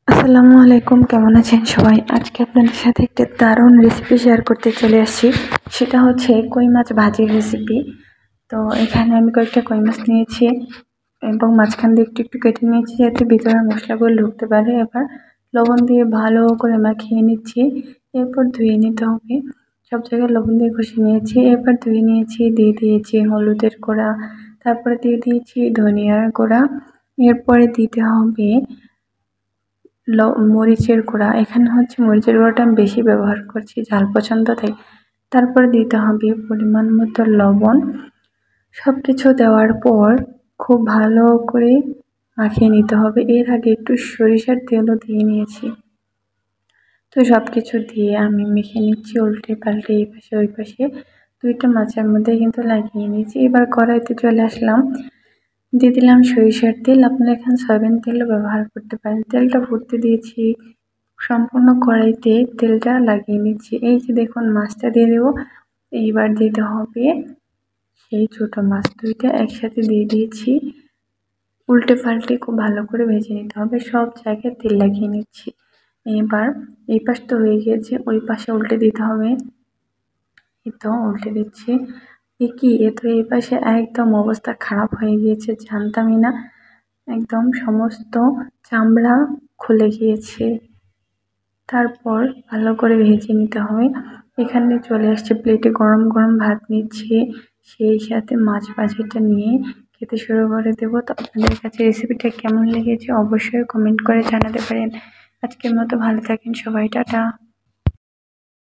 আসসালামু আলাইকুম, কেমন আছেন সবাই? আজকে আপনাদের সাথে একটা দারুণ রেসিপি শেয়ার করতে চলে আসছি। সেটা হচ্ছে কই মাছ ভাজির রেসিপি। তো এখানে আমি কয়েকটা কই মাছ নিয়েছি এবং মাঝখান দিয়ে একটু একটু কেটে নিয়েছি যাতে ভিতরে মশলাগুলো ঢুকতে পারে। এবার লবণ দিয়ে ভালো করে মাখিয়ে নিচ্ছি। এরপর ধুয়ে নিতে হবে। সব জায়গায় লবণ দিয়ে ঘষে নিয়েছি। এরপর ধুয়ে নিয়েছি, দিয়ে দিয়েছি হলুদের গুঁড়া, তারপরে দিয়ে দিয়েছি ধনিয়ার গুঁড়া। এরপরে দিতে হবে মরিচের গুঁড়া। এখানে হচ্ছে মরিচের গুঁড়াটা আমি বেশি ব্যবহার করছি, ঝাল পছন্দ তাই। তারপরে দিতে হবে পরিমাণ মতো লবণ। সব কিছু দেওয়ার পর খুব ভালো করে মাখিয়ে নিতে হবে। এর আগে একটু সরিষার তেলও দিয়ে নিয়েছি। তো সব কিছু দিয়ে আমি মেখে নিচ্ছি, উল্টে পাল্টে এই পাশে ওই পাশে দুইটা মাছের মধ্যে কিন্তু লাগিয়ে নিয়েছি। এবার কড়াইতে চলে আসলাম, দিয়ে দিলাম সরিষার তেল। আপনারা এখানে সয়াবিন তেলও ব্যবহার করতে পারেন। তেলটা ফুটতে দিয়েছি, সম্পূর্ণ কড়াইতে তেলটা লাগিয়ে নিচ্ছি। এই যে দেখুন মাছটা দিয়ে দেবো। এইবার দিতে হবে সেই ছোটো মাছ দুইটা একসাথে দিয়ে দিয়েছি। উল্টে পাল্টে খুব ভালো করে ভেজে নিতে হবে, সব জায়গায় তেল লাগিয়ে নিচ্ছি। এবার এই পাশ তো হয়ে গিয়েছে, ওই পাশে উল্টে দিতে হবে। এই তো উল্টে দিচ্ছি। এ তো এই পাশে একদম অবস্থা খারাপ হয়ে গিয়েছে, জানতামই না। একদম সমস্ত চামড়া খুলে গিয়েছে। তারপর ভালো করে ভেজে নিতে হবে। এখানে চলে আসছে প্লেটে গরম গরম ভাত নিচ্ছি, সেই সাথে মাছ ভাজিটা নিয়ে খেতে শুরু করে দেবো। তো আপনাদের কাছে রেসিপিটা কেমন লেগেছে অবশ্যই কমেন্ট করে জানাতে পারেন। আজকের মতো ভালো থাকেন সবাই, টাটা।